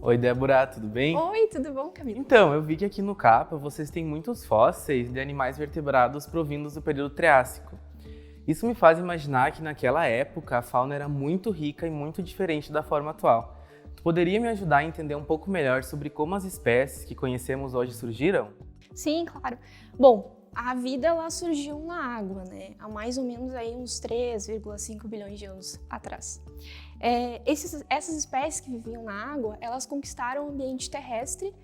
Oi, Débora, tudo bem? Oi, tudo bom, Camila? Então, eu vi que aqui no CAPA vocês têm muitos fósseis de animais vertebrados provindos do período Triássico. Isso me faz imaginar que naquela época a fauna era muito rica e muito diferente da forma atual. Tu poderia me ajudar a entender um pouco melhor sobre como as espécies que conhecemos hoje surgiram? Sim, claro. Bom, a vida ela surgiu na água, né? Há mais ou menos aí uns 3,5 bilhões de anos atrás. Essas espécies que viviam na água, elas conquistaram o ambiente terrestre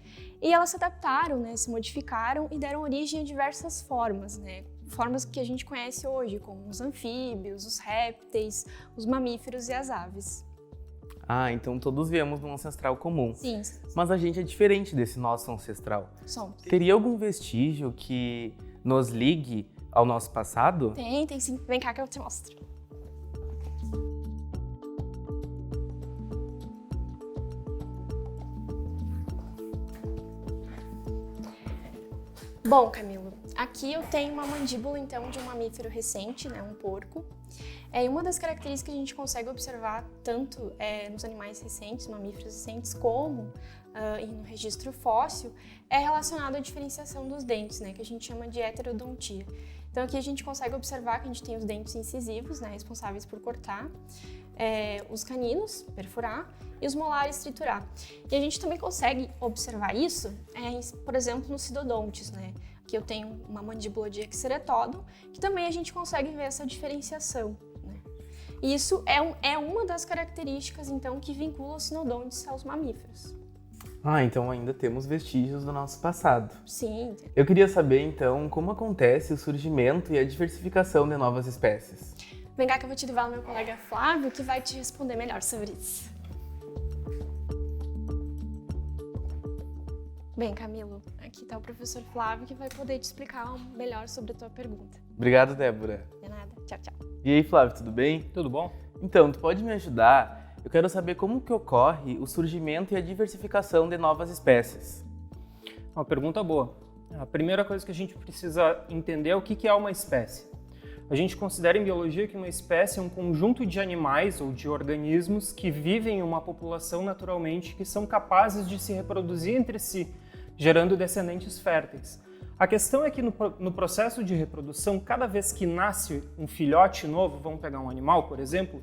e elas se adaptaram, né? Se modificaram e deram origem a diversas formas, né? Formas que a gente conhece hoje, como os anfíbios, os répteis, os mamíferos e as aves. Ah, então todos viemos de um ancestral comum. Sim. Mas a gente é diferente desse nosso ancestral. Somos. Teria algum vestígio que nos ligue ao nosso passado? Tem sim. Vem cá que eu te mostro. Bom, Camilo, aqui eu tenho uma mandíbula, então, de um mamífero recente, né, um porco. E uma das características que a gente consegue observar tanto nos animais recentes, mamíferos recentes, como no registro fóssil, é relacionado à diferenciação dos dentes, né, que a gente chama de heterodontia. Então aqui a gente consegue observar que a gente tem os dentes incisivos, né, responsáveis por cortar, os caninos, perfurar, e os molares, triturar. E a gente também consegue observar isso, por exemplo, nos cidodontes, né? Aqui eu tenho uma mandíbula de Exceretódon, que também a gente consegue ver essa diferenciação, né? E isso é uma das características, então, que vincula os sinodontes aos mamíferos. Ah, então ainda temos vestígios do nosso passado. Sim. Eu queria saber, então, como acontece o surgimento e a diversificação de novas espécies. Vem cá que eu vou te levar ao meu colega Flávio, que vai te responder melhor sobre isso. Bem, Camilo, aqui está o professor Flávio que vai poder te explicar melhor sobre a tua pergunta. Obrigado, Débora. De nada. Tchau, tchau. E aí, Flávio, tudo bem? Tudo bom? Então, tu pode me ajudar? Eu quero saber como que ocorre o surgimento e a diversificação de novas espécies. Uma pergunta boa. A primeira coisa que a gente precisa entender é o que é uma espécie. A gente considera em biologia que uma espécie é um conjunto de animais ou de organismos que vivem em uma população naturalmente que são capazes de se reproduzir entre si, gerando descendentes férteis. A questão é que no processo de reprodução, cada vez que nasce um filhote novo, vamos pegar um animal, por exemplo,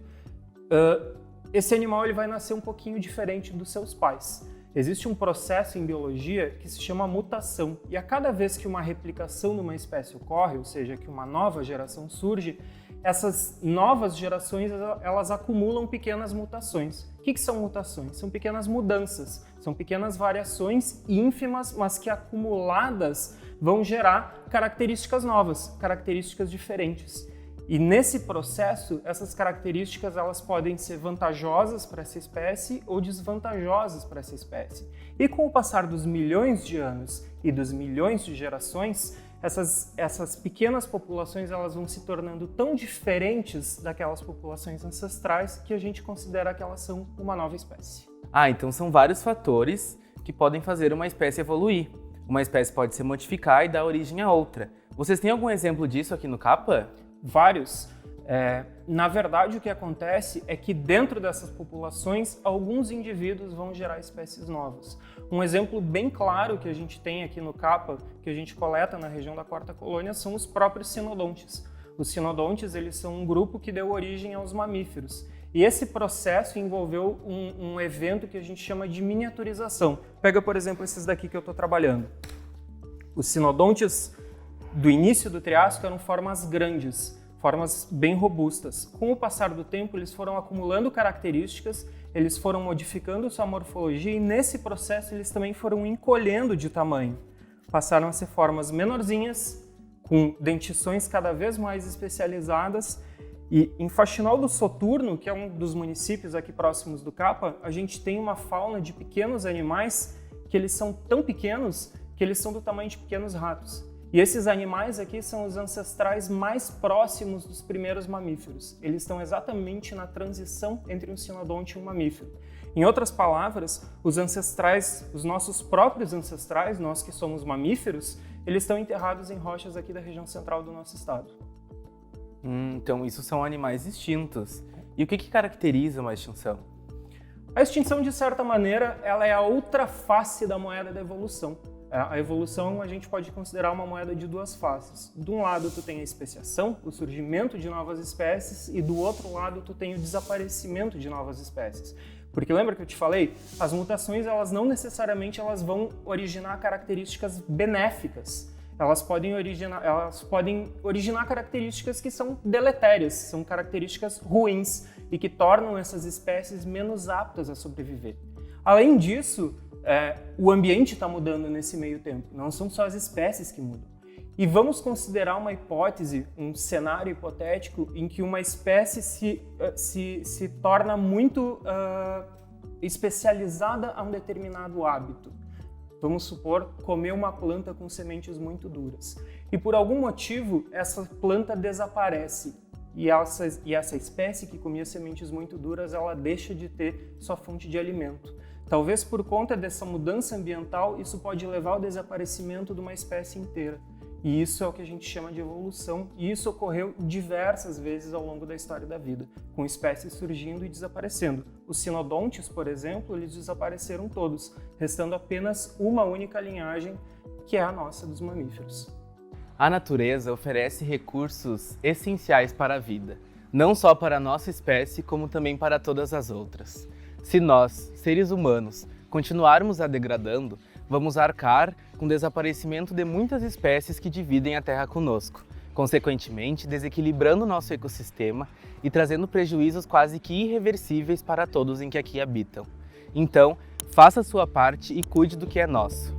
esse animal ele vai nascer um pouquinho diferente dos seus pais. Existe um processo em biologia que se chama mutação, e a cada vez que uma replicação numa espécie ocorre, ou seja, que uma nova geração surge, essas novas gerações elas acumulam pequenas mutações. O que são mutações? São pequenas mudanças, são pequenas variações ínfimas, mas que acumuladas vão gerar características novas, características diferentes. E nesse processo, essas características elas podem ser vantajosas para essa espécie ou desvantajosas para essa espécie. E com o passar dos milhões de anos e dos milhões de gerações, essas pequenas populações elas vão se tornando tão diferentes daquelas populações ancestrais que a gente considera que elas são uma nova espécie. Ah, então são vários fatores que podem fazer uma espécie evoluir. Uma espécie pode se modificar e dar origem a outra. Vocês têm algum exemplo disso aqui no CAPA? Vários. Na verdade, o que acontece é que dentro dessas populações, alguns indivíduos vão gerar espécies novas. Um exemplo bem claro que a gente tem aqui no CAPA, que a gente coleta na região da Quarta Colônia, são os próprios sinodontes. Os sinodontes, eles são um grupo que deu origem aos mamíferos. E esse processo envolveu um evento que a gente chama de miniaturização. Pega, por exemplo, esses daqui que eu estou trabalhando. Os sinodontes do início do Triássico eram formas grandes, formas bem robustas. Com o passar do tempo, eles foram acumulando características, eles foram modificando sua morfologia e nesse processo eles também foram encolhendo de tamanho. Passaram a ser formas menorzinhas, com dentições cada vez mais especializadas. E em Faxinal do Soturno, que é um dos municípios aqui próximos do CAPA, a gente tem uma fauna de pequenos animais que eles são tão pequenos que eles são do tamanho de pequenos ratos. E esses animais aqui são os ancestrais mais próximos dos primeiros mamíferos. Eles estão exatamente na transição entre um sinodonte e um mamífero. Em outras palavras, os ancestrais, os nossos próprios ancestrais, nós que somos mamíferos, eles estão enterrados em rochas aqui da região central do nosso estado. Então isso são animais extintos. E o que caracteriza uma extinção? A extinção, de certa maneira, ela é a outra face da moeda da evolução. A evolução a gente pode considerar uma moeda de duas faces. De um lado tu tem a especiação, o surgimento de novas espécies, e do outro lado tu tem o desaparecimento de novas espécies. Porque lembra que eu te falei? As mutações, elas não necessariamente vão originar características benéficas. Elas podem originar características que são deletérias, são características ruins e que tornam essas espécies menos aptas a sobreviver. Além disso, o ambiente está mudando nesse meio tempo, não são só as espécies que mudam. E vamos considerar uma hipótese, um cenário hipotético em que uma espécie se torna muito especializada a um determinado hábito. Vamos supor, comer uma planta com sementes muito duras. E por algum motivo, essa planta desaparece. E essa espécie que comia sementes muito duras, ela deixa de ter sua fonte de alimento. Talvez por conta dessa mudança ambiental, isso pode levar ao desaparecimento de uma espécie inteira. E isso é o que a gente chama de evolução, e isso ocorreu diversas vezes ao longo da história da vida, com espécies surgindo e desaparecendo. Os sinodontes, por exemplo, eles desapareceram todos, restando apenas uma única linhagem, que é a nossa dos mamíferos. A natureza oferece recursos essenciais para a vida, não só para a nossa espécie, como também para todas as outras. Se nós, seres humanos, continuarmos a degradando, vamos arcar com o desaparecimento de muitas espécies que dividem a Terra conosco, consequentemente desequilibrando nosso ecossistema e trazendo prejuízos quase que irreversíveis para todos em que aqui habitam. Então, faça a sua parte e cuide do que é nosso.